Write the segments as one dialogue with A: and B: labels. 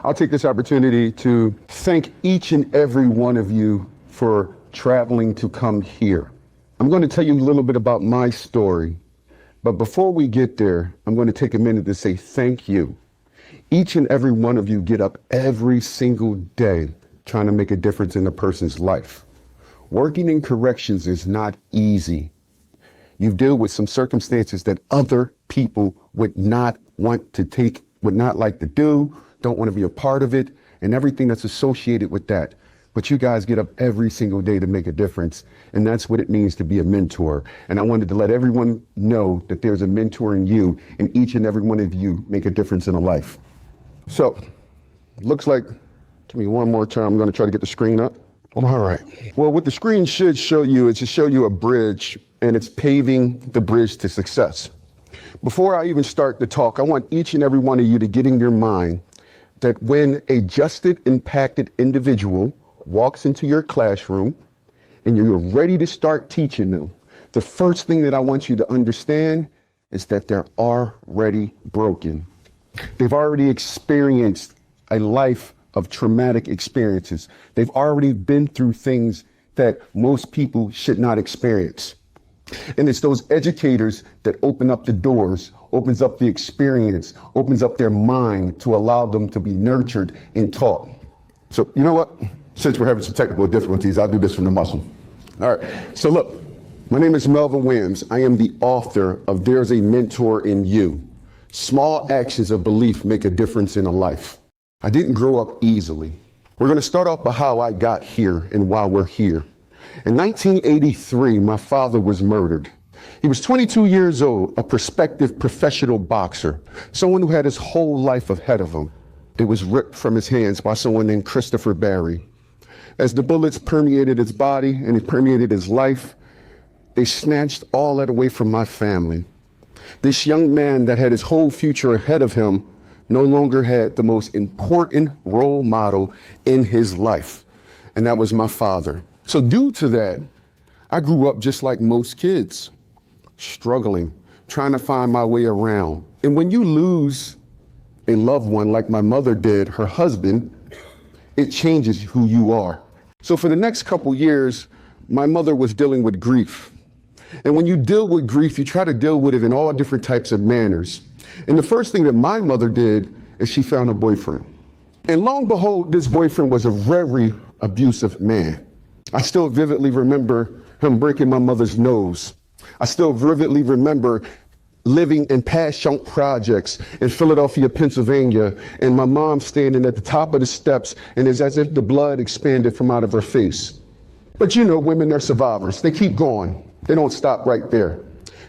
A: I'll take this opportunity to thank each and every one of you for traveling to come here. I'm going to tell you a little bit about my story, but before we get there, I'm going to take a minute to say thank you. Each and every one of you get up every single day trying to make a difference in a person's life. Working in corrections is not easy. You deal with some circumstances that other people would not want to take, would not like to do, don't want to be a part of it, and everything that's associated with that. But you guys get up every single day to make a difference, and that's what it means to be a mentor. And I wanted to let everyone know that there's a mentor in you, and each and every one of you make a difference in a life. So, looks like, give me one more time, I'm going to try to get the screen up. All right. Well, what the screen should show you is to show you a bridge, and it's paving the bridge to success. Before I even start the talk, I want each and every one of you to get in your mind that when a justed, impacted individual walks into your classroom and you're ready to start teaching them, the first thing that I want you to understand is that they're already broken. They've already experienced a life of traumatic experiences. They've already been through things that most people should not experience. And it's those educators that open up the doors, opens up the experience, opens up their mind to allow them to be nurtured and taught. So you know what? Since we're having some technical difficulties, I'll do this from the muscle. All right, so look, my name is Melvin Williams. I am the author of There's a Mentor in You. Small actions of belief make a difference in a life. I didn't grow up easily. We're gonna start off by how I got here and why we're here. In 1983, my father was murdered. He was 22 years old, a prospective professional boxer, someone who had his whole life ahead of him. It was ripped from his hands by someone named Christopher Barry. As the bullets permeated his body and it permeated his life, they snatched all that away from my family. This young man that had his whole future ahead of him no longer had the most important role model in his life, and that was my father. So due to that, I grew up just like most kids, struggling, trying to find my way around. And when you lose a loved one like my mother did, her husband, it changes who you are. So for the next couple years, my mother was dealing with grief. And when you deal with grief, you try to deal with it in all different types of manners. And the first thing that my mother did is she found a boyfriend. And lo and behold, this boyfriend was a very abusive man. I still vividly remember him breaking my mother's nose. I still vividly remember living in Passyunk projects in Philadelphia, Pennsylvania, and my mom standing at the top of the steps, and it's as if the blood expanded from out of her face. But you know, women are survivors. They keep going. They don't stop right there.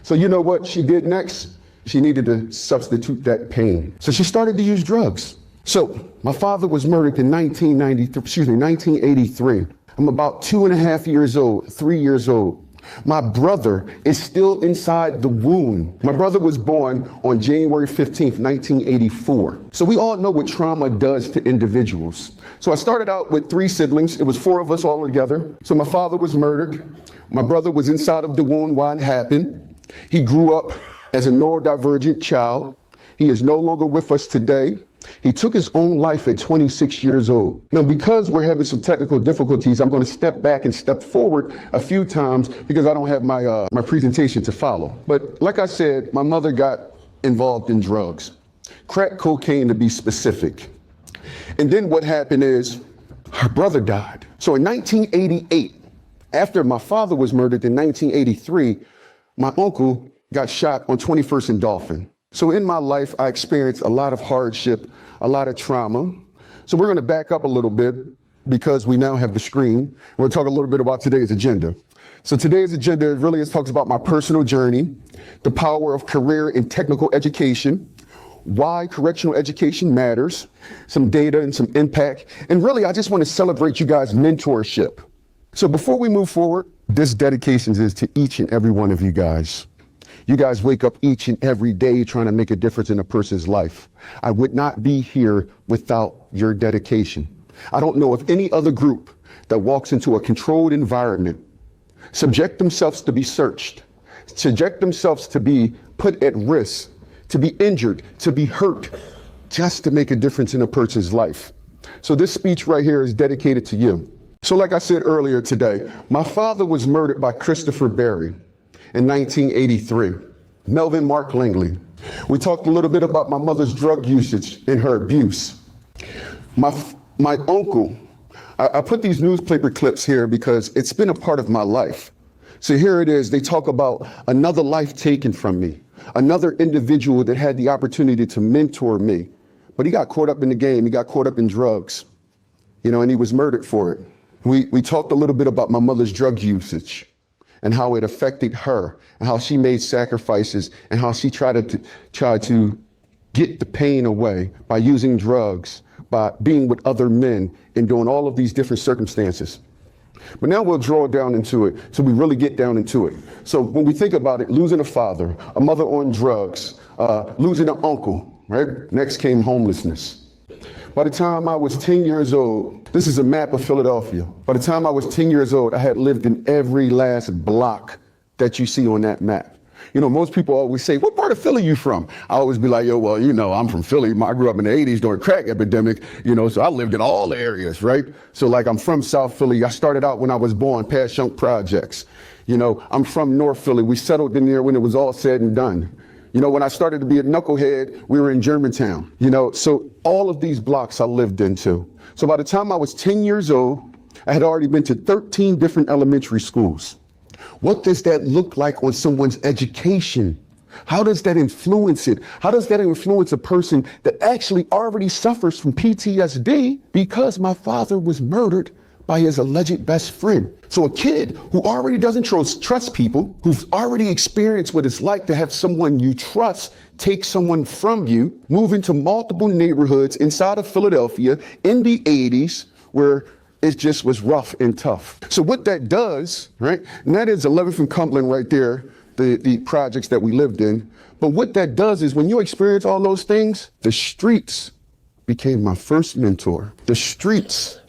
A: So you know what she did next? She needed to substitute that pain. So she started to use drugs. So my father was murdered in 1983. I'm about 2.5 years old, 3 years old. My brother is still inside the womb. My brother was born on January 15th, 1984. So we all know what trauma does to individuals. So I started out with 3 siblings. It was 4 of us all together. So my father was murdered. My brother was inside of the womb while it happened. He grew up as a neurodivergent child. He is no longer with us today. He took his own life at 26 years old. Now, because we're having some technical difficulties, I'm going to step back and step forward a few times because I don't have my presentation to follow. But like I said, my mother got involved in drugs, crack cocaine to be specific. And then what happened is her brother died. So in 1988, after my father was murdered in 1983, my uncle got shot on 21st and Dolphin. So in my life, I experienced a lot of hardship, a lot of trauma. So we're going to back up a little bit because we now have the screen. We'll talk a little bit about today's agenda. So today's agenda really talks about my personal journey, the power of career and technical education, why correctional education matters, some data and some impact. And really, I just want to celebrate you guys' mentorship. So before we move forward, this dedication is to each and every one of you guys. You guys wake up each and every day trying to make a difference in a person's life. I would not be here without your dedication. I don't know of any other group that walks into a controlled environment, subject themselves to be searched, subject themselves to be put at risk, to be injured, to be hurt, just to make a difference in a person's life. So this speech right here is dedicated to you. So like I said earlier today, my father was murdered by Christopher Berry in 1983. Melvin Mark Langley. We talked a little bit about my mother's drug usage and her abuse. My uncle, I put these newspaper clips here because it's been a part of my life. So here it is, they talk about another life taken from me, another individual that had the opportunity to mentor me, but he got caught up in the game, he got caught up in drugs, and he was murdered for it. We talked a little bit about my mother's drug usage and how it affected her and how she made sacrifices and how she tried to get the pain away by using drugs, by being with other men and doing all of these different circumstances. But now we'll draw down into it so we really get down into it. So when we think about it, losing a father, a mother on drugs, losing an uncle, right? Next came homelessness. By the time I was 10 years old, this is a map of Philadelphia. By the time I was 10 years old, I had lived in every last block that you see on that map. Most people always say, what part of Philly you from? I always be like, I'm from Philly. I grew up in the 80s during crack epidemic, so I lived in all the areas, right? So like I'm from South Philly. I started out when I was born, past Shunk Projects. I'm from North Philly. We settled in there when it was all said and done. When I started to be a knucklehead, we were in Germantown, so all of these blocks I lived into. So by the time I was 10 years old, I had already been to 13 different elementary schools. What does that look like on someone's education? How does that influence it? How does that influence a person that actually already suffers from PTSD because my father was murdered by his alleged best friend? So a kid who already doesn't trust people, who's already experienced what it's like to have someone you trust take someone from you, move into multiple neighborhoods inside of Philadelphia in the 80s where it just was rough and tough. So what that does, right, and that is 11th and Cumberland right there, the projects that we lived in. But what that does is when you experience all those things, the streets became my first mentor. The streets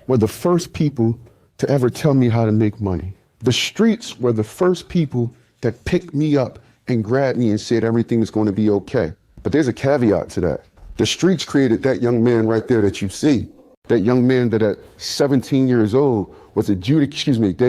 A: were the first people to ever tell me how to make money. The streets were the first people that picked me up and grabbed me and said everything is going to be okay. But there's a caveat to that. The streets created that young man right there that you see. That young man that at 17 years old was that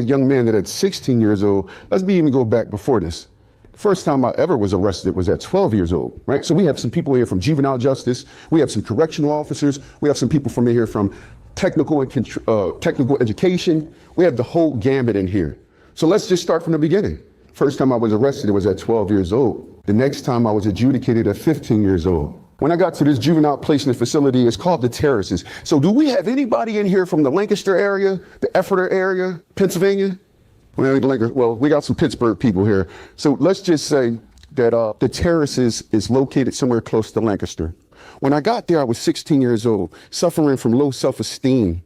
A: young man that at 16 years old, let's even go back before this. The first time I ever was arrested was at 12 years old, right? So we have some people here from juvenile justice. We have some correctional officers. We have some people from here from technical education. We have the whole gambit in here. So let's just start from the beginning. First time I was arrested, it was at 12 years old. The next time I was adjudicated at 15 years old. When I got to this juvenile placement facility, it's called the Terraces. So do we have anybody in here from the Lancaster area, the Ephrata area, Pennsylvania? Well, we got some Pittsburgh people here. So let's just say that the Terraces is located somewhere close to Lancaster. When I got there, I was 16 years old, suffering from low self-esteem,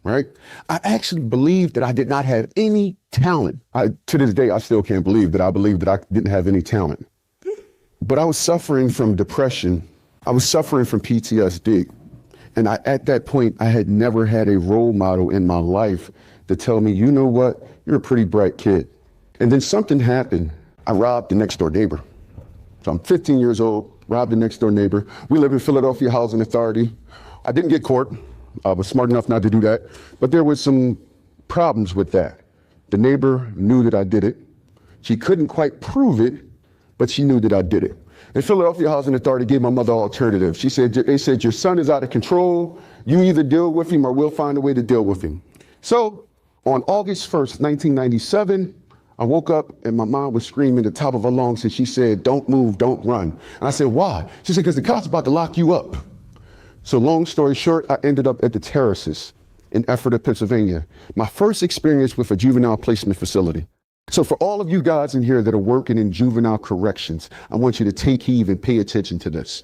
A: right? I actually believed that I did not have any talent. To this day, I still can't believe that I believed that I didn't have any talent. But I was suffering from depression. I was suffering from PTSD. And at that point, I had never had a role model in my life to tell me, you know what, you're a pretty bright kid. And then something happened. I robbed the next door neighbor. So I'm 15 years old, robbed the next door neighbor. We live in Philadelphia Housing Authority. I didn't get caught. I was smart enough not to do that. But there was some problems with that. The neighbor knew that I did it. She couldn't quite prove it, but she knew that I did it. The Philadelphia Housing Authority gave my mother an alternative. They said, your son is out of control. You either deal with him or we'll find a way to deal with him. So on August 1st, 1997, I woke up and my mom was screaming at the top of her lungs and she said, don't move, don't run. And I said, why? She said, because the cops about to lock you up. So long story short, I ended up at the Terraces in Ephrata, Pennsylvania. My first experience with a juvenile placement facility. So for all of you guys in here that are working in juvenile corrections, I want you to take heed and pay attention to this.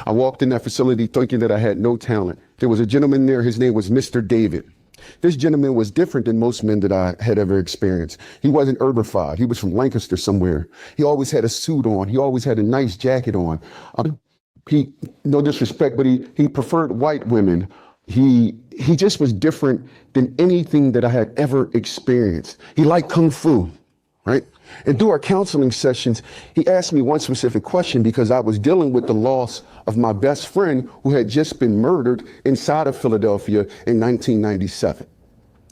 A: I walked in that facility thinking that I had no talent. There was a gentleman there, his name was Mr. David. This gentleman was different than most men that I had ever experienced. He wasn't urbified. He was from Lancaster somewhere. He always had a suit on. He always had a nice jacket on. No disrespect, but he preferred white women. He just was different than anything that I had ever experienced. He liked Kung Fu, right? And through our counseling sessions, he asked me one specific question because I was dealing with the loss of my best friend who had just been murdered inside of Philadelphia in 1997.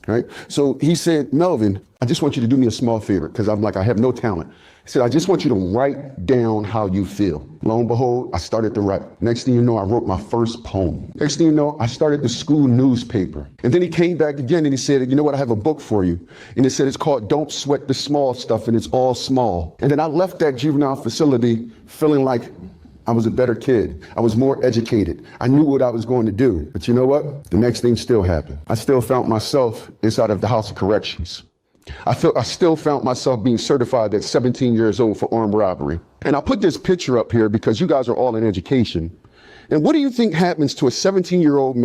A: Right? So he said, Melvin, I just want you to do me a small favor because I'm like, I have no talent. He said, I just want you to write down how you feel. Lo and behold, I started to write. Next thing you know, I wrote my first poem. Next thing you know, I started the school newspaper. And then he came back again and he said, you know what, I have a book for you. And he said, it's called Don't Sweat the Small Stuff, and it's all small. And then I left that juvenile facility feeling like I was a better kid. I was more educated. I knew what I was going to do. But you know what? The next thing still happened. I still found myself inside of the House of Corrections. I still found myself being certified at 17 years old for armed robbery. And I put this picture up here because you guys are all in education. And what do you think happens to a 17-year-old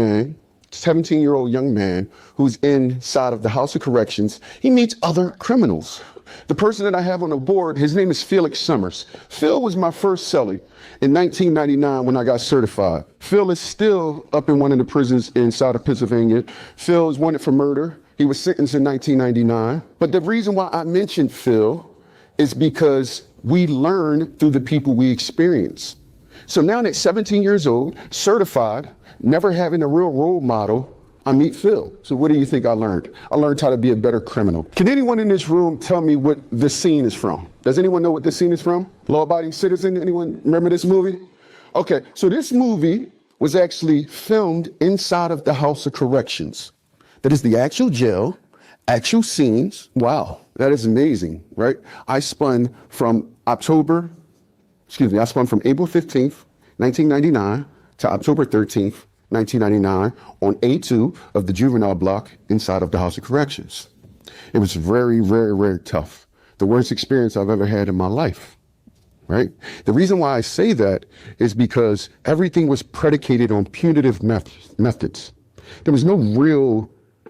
A: young man who's inside of the House of Corrections? He meets other criminals. The person that I have on the board, his name is Felix Summers. Phil was my first cellie in 1999 when I got certified. Phil is still up in one of the prisons inside of Pennsylvania. Phil is wanted for murder. He was sentenced in 1999. But the reason why I mentioned Phil is because we learn through the people we experience. So now at 17 years old, certified, never having a real role model, I meet Phil. So what do you think I learned? I learned how to be a better criminal. Can anyone in this room tell me what this scene is from? Does anyone know what this scene is from? Law-abiding citizen, anyone remember this movie? Okay, so this movie was actually filmed inside of the House of Corrections. That is the actual jail, actual scenes. Wow, that is amazing, right? I spun from April 15th, 1999 to October 13th, 1999 on A2 of the juvenile block inside of the House of Corrections. It was very, very, very tough. The worst experience I've ever had in my life, right? The reason why I say that is because everything was predicated on punitive methods. There was no real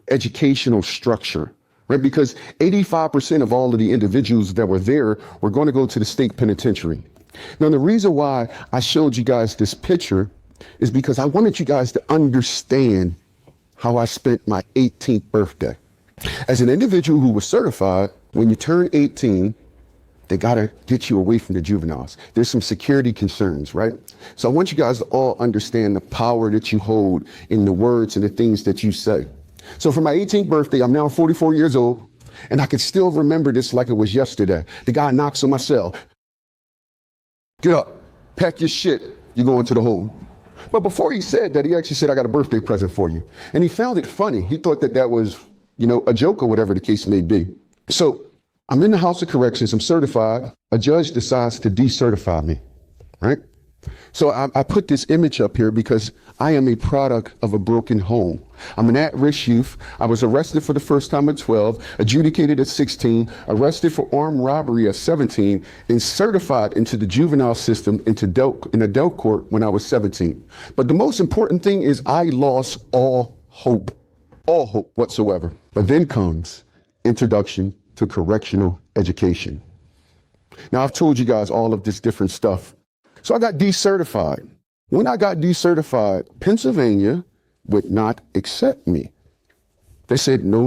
A: educational structure, right? Because 85% of all of the individuals that were there were going to go to the state penitentiary. Now, the reason why I showed you guys this picture is because I wanted you guys to understand how I spent my 18th birthday. As an individual who was certified, when you turn 18, they gotta get you away from the juveniles. There's some security concerns, right? So I want you guys to all understand the power that you hold in the words and the things that you say. So for my 18th birthday, I'm now 44 years old, and I can still remember this like it was yesterday. The guy knocks on my cell. Get up, pack your shit, you're going to the hole. But before he said that, he actually said, I got a birthday present for you. And he found it funny. He thought that that was, a joke or whatever the case may be. So I'm in the House of Corrections, I'm certified. A judge decides to decertify me, right? So I put this image up here because I am a product of a broken home. I'm an at-risk youth. I was arrested for the first time at 12, adjudicated at 16, arrested for armed robbery at 17, and certified into the juvenile system in adult court when I was 17. But the most important thing is I lost all hope whatsoever. But then comes introduction to correctional education. Now, I've told you guys all of this different stuff. So I got decertified. When I got decertified, Pennsylvania would not accept me. They said, no.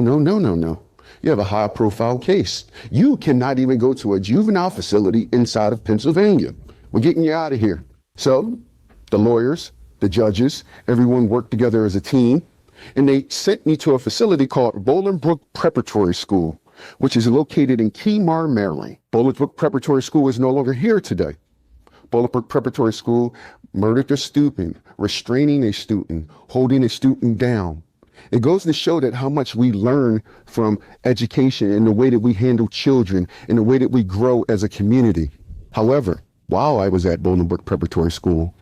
A: You have a high profile case. You cannot even go to a juvenile facility inside of Pennsylvania. We're getting you out of here. So the lawyers, the judges, everyone worked together as a team, and they sent me to a facility called Bolingbrook Preparatory School, which is located in Kemar, Maryland. Bolingbrook Preparatory School is no longer here today. Bolingbrook Preparatory School murdered a student, restraining a student, holding a student down. It goes to show that how much we learn from education and the way that we handle children and the way that we grow as a community. However, while I was at Bolingbrook Preparatory School,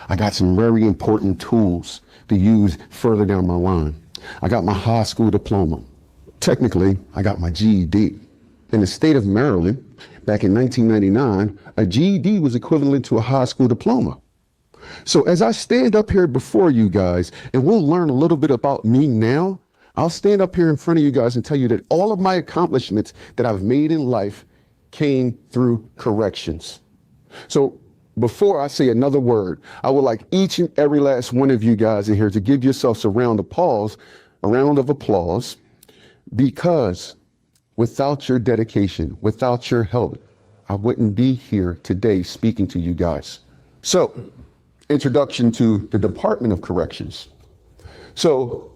A: I got some very important tools to use further down my line. I got my high school diploma. Technically, I got my GED. In the state of Maryland, back in 1999, a GED was equivalent to a high school diploma. So as I stand up here before you guys, and we'll learn a little bit about me now, I'll stand up here in front of you guys and tell you that all of my accomplishments that I've made in life came through corrections. So before I say another word, I would like each and every last one of you guys in here to give yourselves a round of applause, because Without your dedication, without your help, I wouldn't be here today speaking to you guys. So, introduction to the Department of Corrections. So,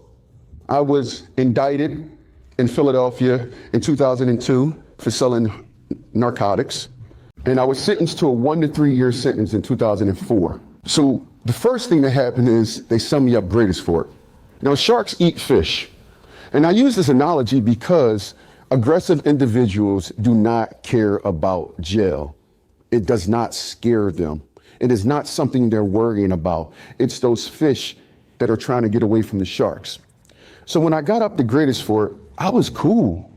A: I was indicted in Philadelphia in 2002 for selling narcotics, and I was sentenced to a 1 to 3 year sentence in 2004. So, the first thing that happened is they summed me up greatest for it. Now, sharks eat fish. And I use this analogy because aggressive individuals do not care about jail. It does not scare them. It is not something they're worrying about. It's those fish that are trying to get away from the sharks. So when I got up the greatest for it, I was cool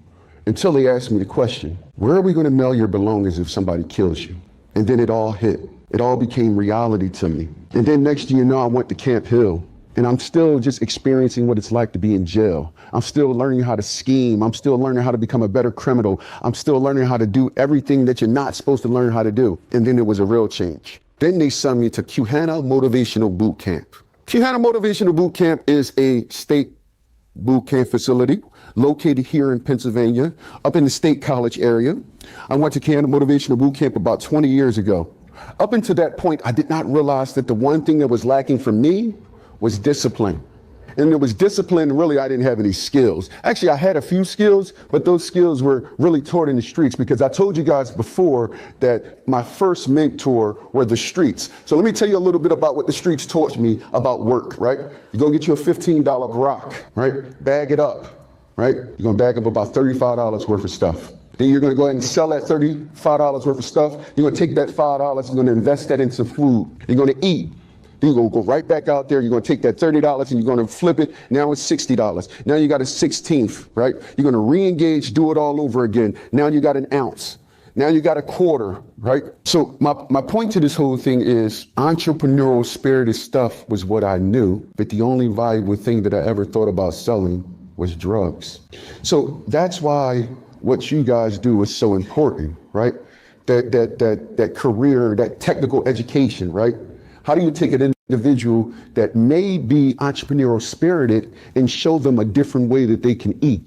A: until they asked me the question, where are we going to mail your belongings if somebody kills you? And then it all hit. It all became reality to me. And then next thing you know, I went to Camp Hill. And I'm still just experiencing what it's like to be in jail. I'm still learning how to scheme. I'm still learning how to become a better criminal. I'm still learning how to do everything that you're not supposed to learn how to do. And then it was a real change. Then they sent me to Kuhana Motivational Boot Camp. Kuhana Motivational Boot Camp is a state boot camp facility located here in Pennsylvania, up in the State College area. I went to Kuhana Motivational Boot Camp about 20 years ago. Up until that point, I did not realize that the one thing that was lacking for me was discipline. And there was discipline, really, I didn't have any skills. Actually, I had a few skills, but those skills were really taught in the streets because I told you guys before that my first mentor were the streets. So let me tell you a little bit about what the streets taught me about work, right? You go get you a $15 rock, right? Bag it up, right? You're gonna bag up about $35 worth of stuff. Then you're gonna go ahead and sell that $35 worth of stuff. You're gonna take that $5, you're gonna invest that into food. You're gonna eat. Then you're gonna go right back out there, you're gonna take that $30 and you're gonna flip it, now it's $60. Now you got a 16th, right? You're gonna re-engage, do it all over again. Now you got an ounce. Now you got a quarter, right? So my point to this whole thing is entrepreneurial spirited stuff was what I knew, but the only valuable thing that I ever thought about selling was drugs. So that's why what you guys do is so important, right? That career, that technical education, right? How do you take an individual that may be entrepreneurial spirited and show them a different way that they can eat?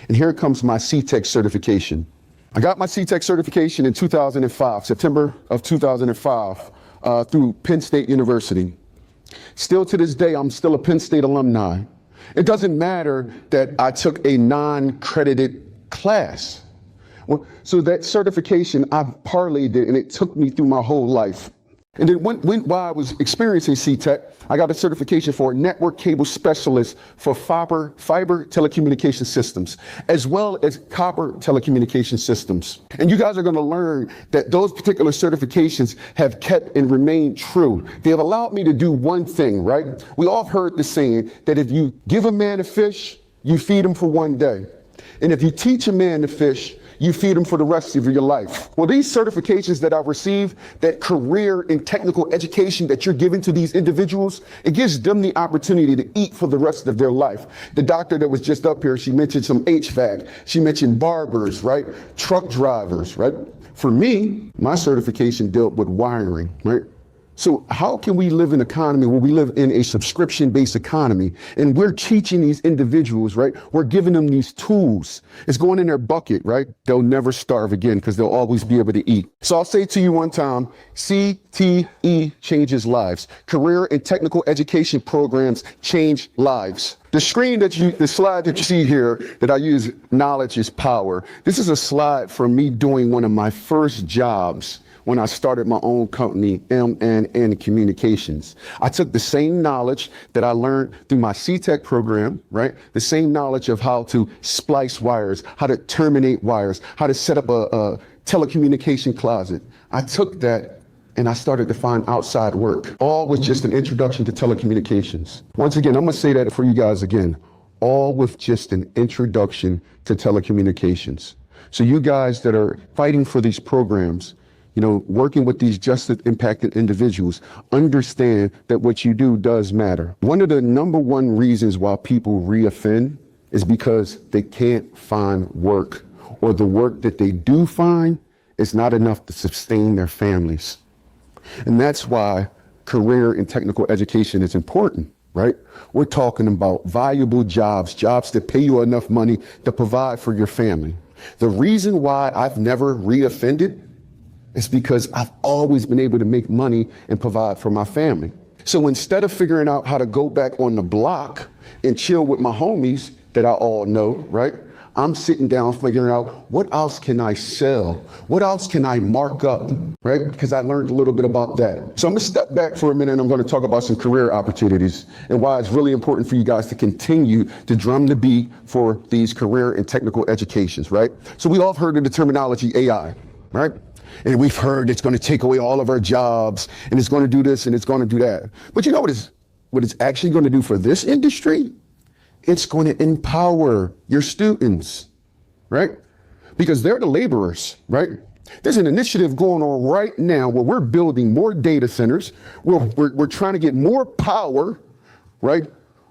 A: And here comes my C-Tech certification. I got my C-Tech certification in 2005, September of 2005, through Penn State University. Still to this day, I'm still a Penn State alumni. It doesn't matter that I took a non-credited class. Well, so that certification, I parlayed it and it took me through my whole life. And then while I was experiencing C-Tech, I got a certification for a network cable specialist for fiber telecommunication systems, as well as copper telecommunication systems. And you guys are gonna learn that those particular certifications have kept and remained true. They have allowed me to do one thing, right? We all heard the saying that if you give a man a fish, you feed him for one day. And if you teach a man to fish, you feed them for the rest of your life. Well, these certifications that I've received, that career and technical education that you're giving to these individuals, it gives them the opportunity to eat for the rest of their life. The doctor that was just up here, she mentioned some HVAC. She mentioned barbers, right? Truck drivers, right? For me, my certification dealt with wiring, right? So how can we live in an economy where we live in a subscription-based economy and we're teaching these individuals, right? We're giving them these tools. It's going in their bucket, right? They'll never starve again because they'll always be able to eat. So I'll say to you one time, CTE changes lives. Career and technical education programs change lives. The slide that you see here that I use, knowledge is power. This is a slide for me doing one of my first jobs when I started my own company, M&N Communications. I took the same knowledge that I learned through my C-Tech program, right? The same knowledge of how to splice wires, how to terminate wires, how to set up a telecommunication closet. I took that and I started to find outside work, all with just an introduction to telecommunications. Once again, I'm gonna say that for you guys again, all with just an introduction to telecommunications. So you guys that are fighting for these programs, you know, working with these justice impacted individuals, understand that what you do does matter. One of the number one reasons why people reoffend is because they can't find work, or the work that they do find is not enough to sustain their families. And that's why career and technical education is important, right? We're talking about valuable jobs, jobs that pay you enough money to provide for your family. The reason why I've never reoffended is because I've always been able to make money and provide for my family. So instead of figuring out how to go back on the block and chill with my homies that I all know, right? I'm sitting down figuring out what else can I sell? What else can I mark up, right? Because I learned a little bit about that. So I'm gonna step back for a minute and I'm gonna talk about some career opportunities and why it's really important for you guys to continue to drum the beat for these career and technical educations, right? So we all have heard of the terminology AI, right? And we've heard it's gonna take away all of our jobs and it's gonna do this and it's gonna do that. But you know what it's actually gonna do for this industry? It's going to empower your students, right? Because they're the laborers, right? There's an initiative going on right now where we're building more data centers. We're trying to get more power, right?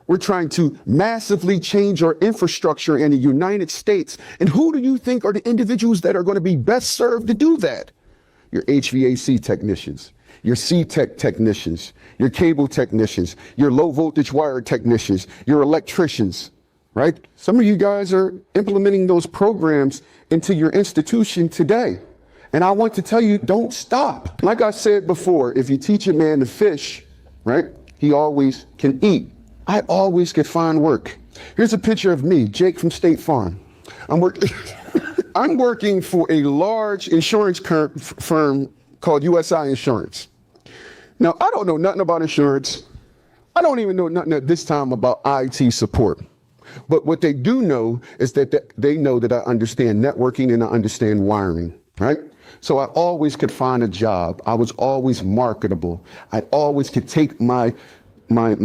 A: We're trying to massively change our infrastructure in the United States. And who do you think are the individuals that are going to be best served to do that? Your HVAC technicians, your C-Tech technicians, your cable technicians, your low voltage wire technicians, your electricians, right? Some of you guys are implementing those programs into your institution today. And I want to tell you, don't stop. Like I said before, if you teach a man to fish, right, he always can eat. I always could find work. Here's a picture of me, Jake from State Farm. I'm working for a large insurance firm called USI Insurance. Now, I don't know nothing about insurance. I don't even know nothing at this time about IT support. But what they do know is that they know that I understand networking and I understand wiring, right? So I always could find a job. I was always marketable. I always could take my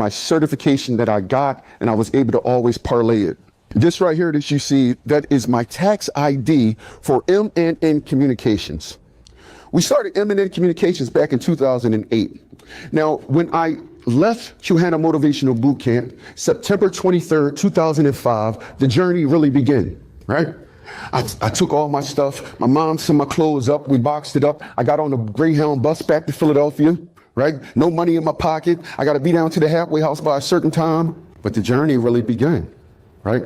A: certification that I got and I was able to always parlay it. This right here that you see, that is my tax ID for M&N Communications. We started M&N Communications back in 2008. Now, when I left Johanna Motivational Boot Camp, September 23rd, 2005, the journey really began, right? I took all my stuff, my mom sent my clothes up, we boxed it up. I got on the Greyhound bus back to Philadelphia, right? No money in my pocket. I got to be down to the halfway house by a certain time. But the journey really began, right?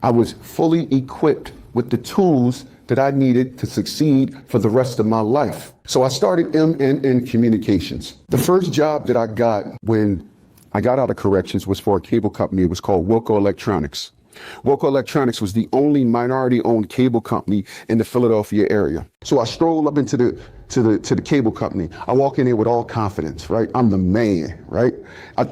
A: I was fully equipped with the tools that I needed to succeed for the rest of my life. So I started M&N Communications. The first job that I got when I got out of corrections was for a cable company. It was called Wilco Electronics. Wilco Electronics was the only minority-owned cable company in the Philadelphia area. So I strolled up into the cable company. I walk in there with all confidence, right? I'm the man, right?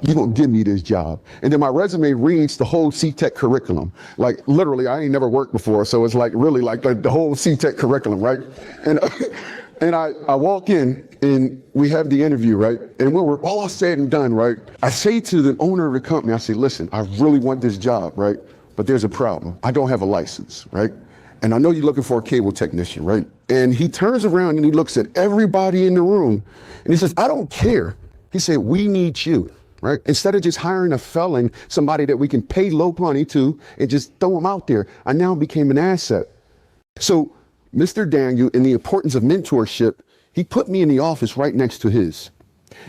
A: You're gonna give me this job. And then my resume reads the whole C-Tech curriculum. Like literally, I ain't never worked before, so it's like really like the whole C-Tech curriculum, right? And I walk in and we have the interview, right? And when we're all said and done, right? I say to the owner of the company, I say, listen, I really want this job, right? But there's a problem. I don't have a license, right? And I know you're looking for a cable technician, right? And he turns around and he looks at everybody in the room and he says, I don't care. He said, we need you, right? Instead of just hiring a felon, somebody that we can pay low money to and just throw him out there, I now became an asset. So Mr. Daniel, in the importance of mentorship, he put me in the office right next to his.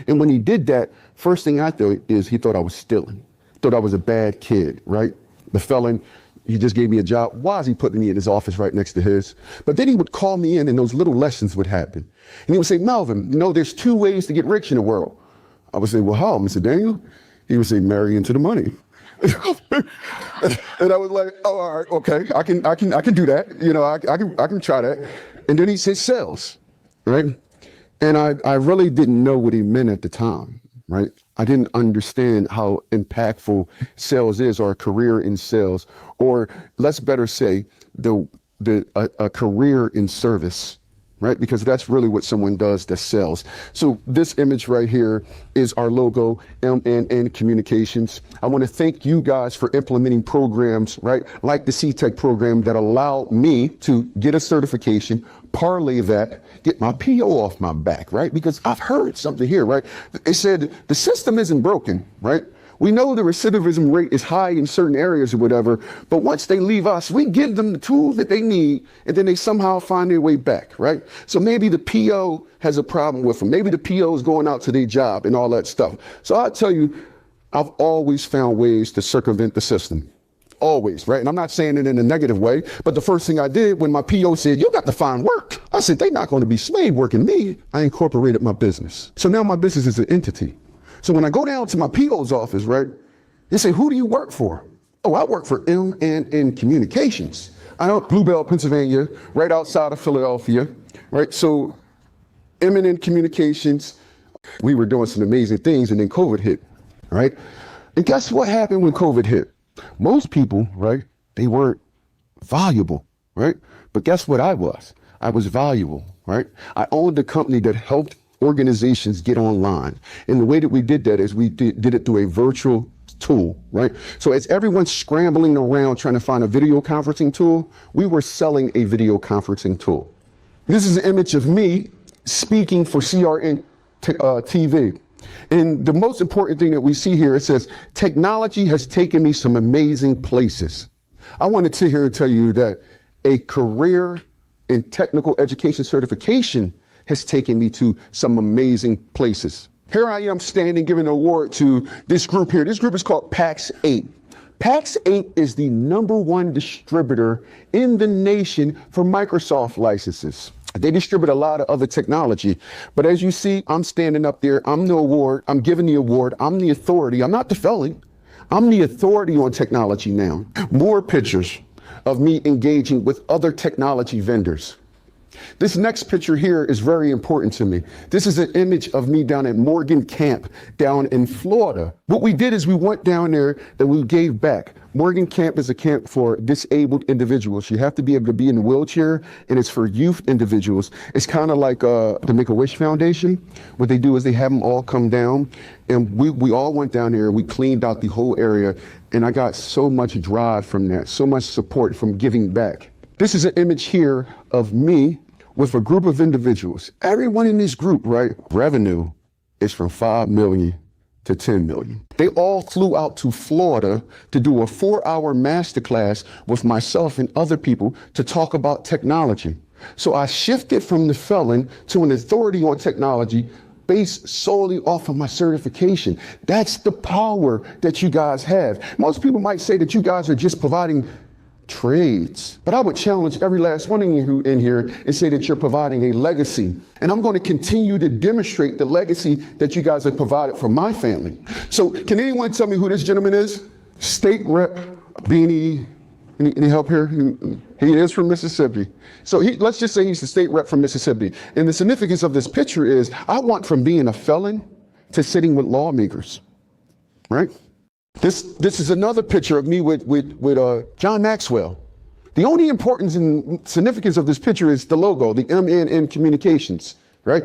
A: And when he did that, first thing I thought is he thought I was stealing, thought I was a bad kid, right? The felon, he just gave me a job. Why is he putting me in his office right next to his? But then he would call me in and those little lessons would happen. And he would say, Melvin, you know, there's two ways to get rich in the world. I would say, well, how, Mr. Daniel? He would say, marry into the money. And I was like, oh, all right, okay, I can do that. You know, I can try that. And then he said sales, right? And I really didn't know what he meant at the time, right? I didn't understand how impactful sales is, or a career in sales, or let's better say a career in service, right? Because that's really what someone does that sells. So this image right here is our logo, M&N Communications. I want to thank you guys for implementing programs, right? Like the C-Tech program that allow me to get a certification, parlay that, get my PO off my back, right? Because I've heard something here, right? It said the system isn't broken, right? We know the recidivism rate is high in certain areas or whatever, but once they leave us, we give them the tools that they need, and then they somehow find their way back, right? So maybe the PO has a problem with them. Maybe the PO is going out to their job and all that stuff. So I'll tell you, I've always found ways to circumvent the system. always, right? And I'm not saying it in a negative way, but the first thing I did when my PO said, you got to find work, I said, they're not going to be slave working me. I incorporated my business. So now my business is an entity. So when I go down to my PO's office, right, they say, who do you work for? Oh, I work for M&N Communications. I know Bluebell, Pennsylvania, right outside of Philadelphia, right? So M&N Communications, we were doing some amazing things, and then COVID hit, right? And guess what happened when COVID hit? Most people, right, they weren't valuable, right? But guess what I was? I was valuable, right? I owned a company that helped organizations get online. And the way that we did that is we did it through a virtual tool, right? So as everyone's scrambling around trying to find a video conferencing tool, we were selling a video conferencing tool. This is an image of me speaking for CRN TV. And the most important thing that we see here, it says, technology has taken me some amazing places. I want to sit here and tell you that a career in technical education certification has taken me to some amazing places. Here I am standing giving an award to this group here. This group is called PAX 8. PAX 8 is the #1 distributor in the nation for Microsoft licenses. They distribute a lot of other technology. But as you see, I'm standing up there. I'm the award. I'm giving the award. I'm the authority. I'm not the felon. I'm the authority on technology now. More pictures of me engaging with other technology vendors. This next picture here is very important to me. This is an image of me down at Morgan Camp down in Florida. What we did is we went down there and we gave back. Morgan Camp is a camp for disabled individuals. You have to be able to be in a wheelchair, and it's for youth individuals. It's kind of like the Make-A-Wish Foundation. What they do is they have them all come down, and we all went down there. We cleaned out the whole area, and I got so much drive from that, so much support from giving back. This is an image here of me with a group of individuals. Everyone in this group, right, revenue is from 5 million to 10 million. They all flew out to Florida to do a 4-hour masterclass with myself and other people to talk about technology. So I shifted from the felon to an authority on technology based solely off of my certification. That's the power that you guys have. Most people might say that you guys are just providing trades, but I would challenge every last one of you in here and say that you're providing a legacy. And I'm going to continue to demonstrate the legacy that you guys have provided for my family. So can anyone tell me who this gentleman is? State Rep Beanie. Any help here? He is from Mississippi. So let's just say he's the state rep from Mississippi. And the significance of this picture is I went from being a felon to sitting with lawmakers, right? This is another picture of me with John Maxwell. The only importance and significance of this picture is the logo, the M&N Communications, right?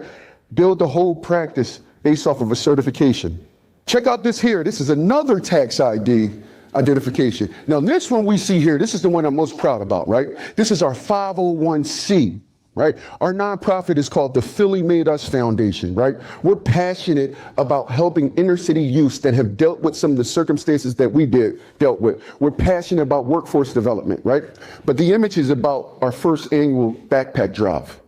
A: Build the whole practice based off of a certification. Check out this here. This is another tax ID identification. Now this one we see here, this is the one I'm most proud about, right? This is our 501c. Right? Our nonprofit is called the Philly Made Us Foundation, right? We're passionate about helping inner city youths that have dealt with some of the circumstances that we dealt with. We're passionate about workforce development, right? But the image is about our first annual backpack drive.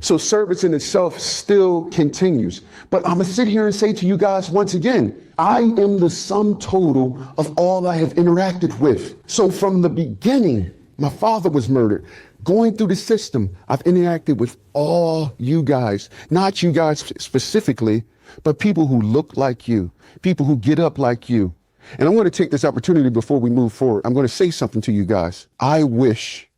A: So service in itself still continues. But I'm gonna sit here and say to you guys once again, I am the sum total of all I have interacted with. So from the beginning, my father was murdered. Going through the system, I've interacted with all you guys, not you guys specifically, but people who look like you, people who get up like you. And I want to take this opportunity before we move forward. I'm going to say something to you guys. I wish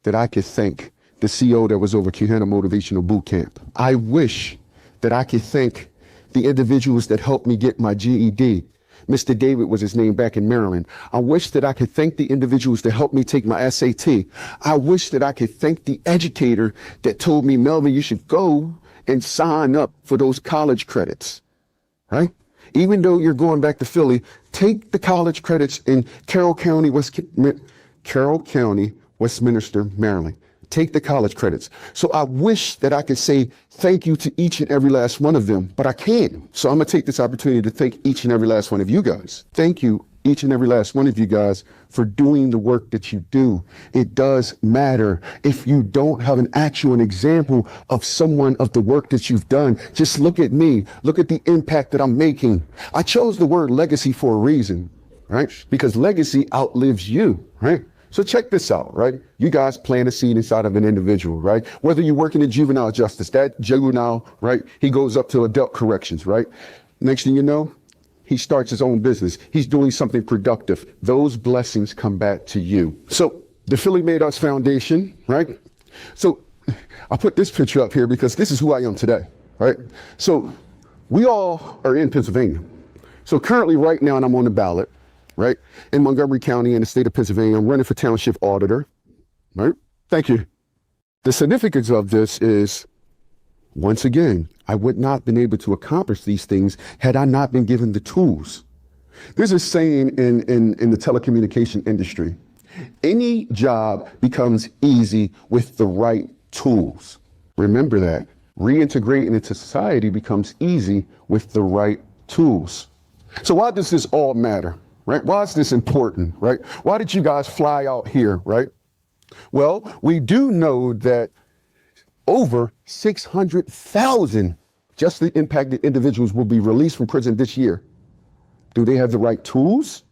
A: that I could thank the CO that was over Kehanna Motivational Boot Camp. I wish that I could thank the individuals that helped me get my GED. Mr. David was his name back in Maryland. I wish that I could thank the individuals that helped me take my SAT. I wish that I could thank the educator that told me, Melvin, you should go and sign up for those college credits, right? Even though you're going back to Philly, take the college credits in Carroll County, Westminster, Maryland. Take the college credits. So I wish that I could say thank you to each and every last one of them, but I can't. So I'm gonna take this opportunity to thank each and every last one of you guys. Thank you, each and every last one of you guys, for doing the work that you do. It does matter. If you don't have an actual example of someone of the work that you've done, just look at me. Look at the impact that I'm making. I chose the word legacy for a reason, right? Because legacy outlives you, right? So check this out, right? You guys plant a seed inside of an individual, right? Whether you're working in juvenile justice, that juvenile, right? He goes up to adult corrections, right? Next thing you know, he starts his own business. He's doing something productive. Those blessings come back to you. So the Philly Made Us Foundation, right? So I put this picture up here because this is who I am today, right? So we all are in Pennsylvania. So currently right now, and I'm on the ballot, right? In Montgomery County in the state of Pennsylvania, I'm running for township auditor, right? Thank you. The significance of this is, once again, I would not have been able to accomplish these things had I not been given the tools. There's a saying in the telecommunication industry, any job becomes easy with the right tools. Remember that. Reintegrating into society becomes easy with the right tools. So why does this all matter, right? Why is this important, right? Why did you guys fly out here, right? Well, we do know that over 600,000 justly impacted individuals will be released from prison this year. Do they have the right tools,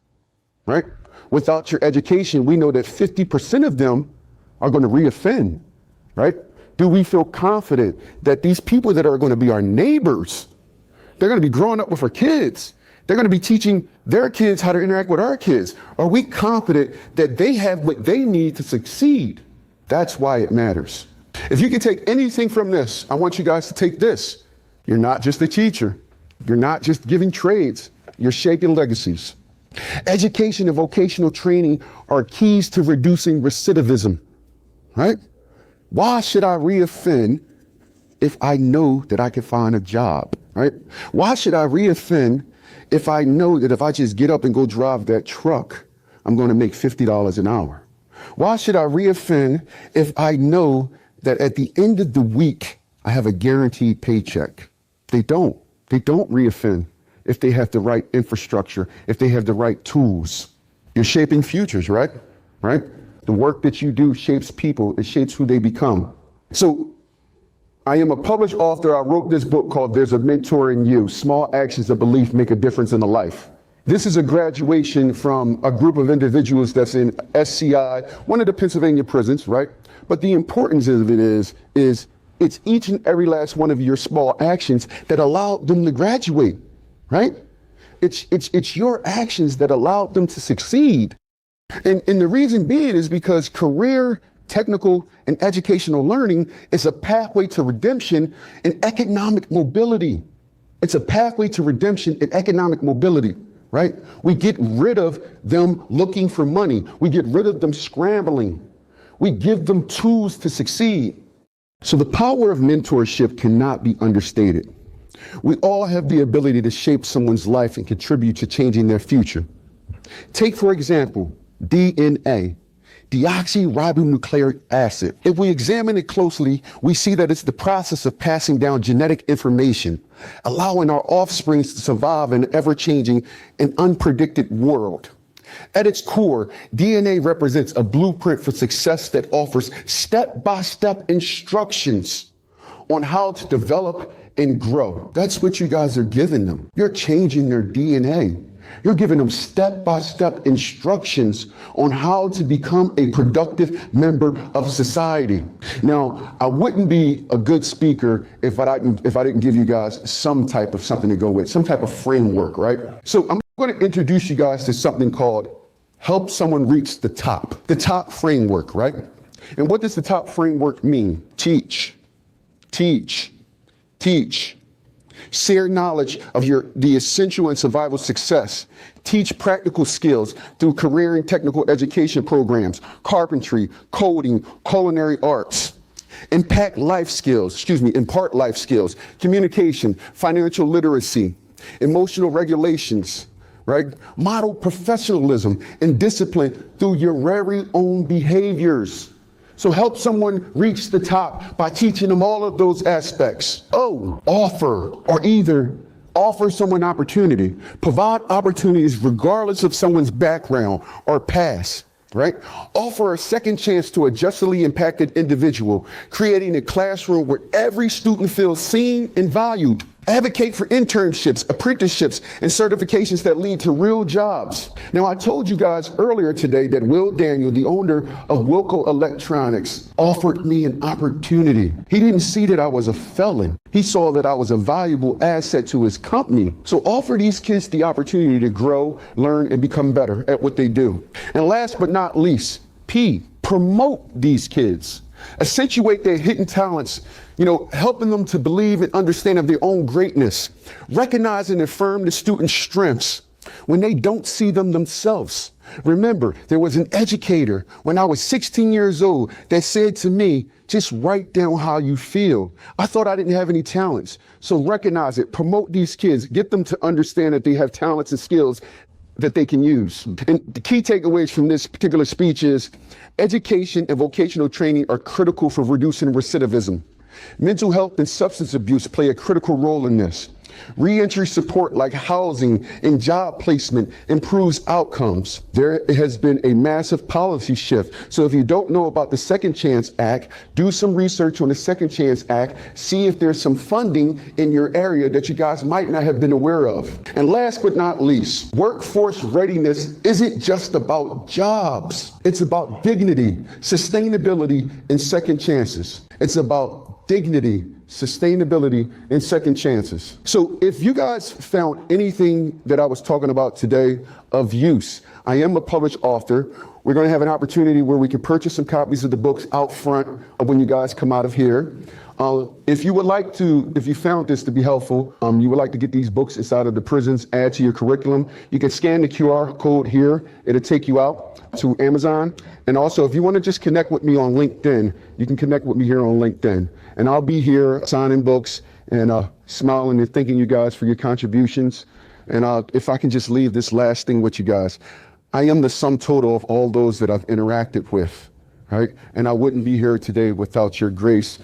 A: right? Without your education, we know that 50% of them are going to reoffend, right? Do we feel confident that these people that are going to be our neighbors, they're going to be growing up with our kids, they're going to be teaching their kids how to interact with our kids? Are we confident that they have what they need to succeed? That's why it matters. If you can take anything from this, I want you guys to take this. You're not just a teacher. You're not just giving trades. You're shaping legacies. Education and vocational training are keys to reducing recidivism, right? Why should I reoffend if I know that I can find a job, right? Why should I reoffend if I know that if I just get up and go drive that truck, I'm going to make $50 an hour? Why should I reoffend if I know that at the end of the week, I have a guaranteed paycheck? They don't reoffend if they have the right infrastructure, if they have the right tools. You're shaping futures, right? Right? The work that you do shapes people. It shapes who they become. So I am a published author. I wrote this book called There's a Mentor in You. Small actions of belief make a difference in a life. This is a graduation from a group of individuals that's in SCI, one of the Pennsylvania prisons, right? But the importance of it is it's each and every last one of your small actions that allowed them to graduate, right? It's your actions that allowed them to succeed. And the reason being is because career, technical, and educational learning is a pathway to redemption and economic mobility. It's a pathway to redemption and economic mobility, right? We get rid of them looking for money. We get rid of them scrambling. We give them tools to succeed. So the power of mentorship cannot be understated. We all have the ability to shape someone's life and contribute to changing their future. Take, for example, DNA, deoxyribonucleic acid. If we examine it closely, we see that it's the process of passing down genetic information, allowing our offspring to survive in an ever-changing and unpredicted world. At its core, DNA represents a blueprint for success that offers step-by-step instructions on how to develop and grow. That's what you guys are giving them. You're changing their DNA. You're giving them step-by-step instructions on how to become a productive member of society. Now, I wouldn't be a good speaker if I didn't give you guys some type of something to go with, some type of framework, right? So I'm going to introduce you guys to something called Help Someone Reach the Top. The top framework, right? And what does the top framework mean? Teach, teach, teach. Share knowledge of the essential and survival success. Teach practical skills through career and technical education programs, carpentry, coding, culinary arts. Impart life skills, communication, financial literacy, emotional regulations, right? Model professionalism and discipline through your very own behaviors. So help someone reach the top by teaching them all of those aspects. Offer someone opportunity. Provide opportunities regardless of someone's background or past, right? Offer a second chance to a justly impacted individual, creating a classroom where every student feels seen and valued. Advocate for internships, apprenticeships, and certifications that lead to real jobs. Now, I told you guys earlier today that Will Daniel, the owner of Wilco Electronics, offered me an opportunity. He didn't see that I was a felon. He saw that I was a valuable asset to his company. So offer these kids the opportunity to grow, learn, and become better at what they do. And last but not least, promote these kids. Accentuate their hidden talents, helping them to believe and understand of their own greatness, recognize and affirm the students' strengths when they don't see them themselves. Remember, there was an educator when I was 16 years old that said to me, just write down how you feel. I thought I didn't have any talents. So recognize it, promote these kids, get them to understand that they have talents and skills that they can use. And the key takeaways from this particular speech is education and vocational training are critical for reducing recidivism. Mental health and substance abuse play a critical role in this. Reentry support like housing and job placement improves outcomes. There has been a massive policy shift. So if you don't know about the Second Chance Act, do some research on the Second Chance Act, see if there's some funding in your area that you guys might not have been aware of. And last but not least, workforce readiness isn't just about jobs. It's about dignity, sustainability, and second chances. It's about dignity, sustainability, and second chances. So if you guys found anything that I was talking about today of use, I am a published author. We're going to have an opportunity where we can purchase some copies of the books out front when you guys come out of here. If you found this to be helpful, you would like to get these books inside of the prisons, add to your curriculum, you can scan the QR code here. It'll take you out to Amazon. And also, if you want to just connect with me on LinkedIn, you can connect with me here on LinkedIn. And I'll be here signing books and smiling and thanking you guys for your contributions. And if I can just leave this last thing with you guys, I am the sum total of all those that I've interacted with, right? And I wouldn't be here today without your grace.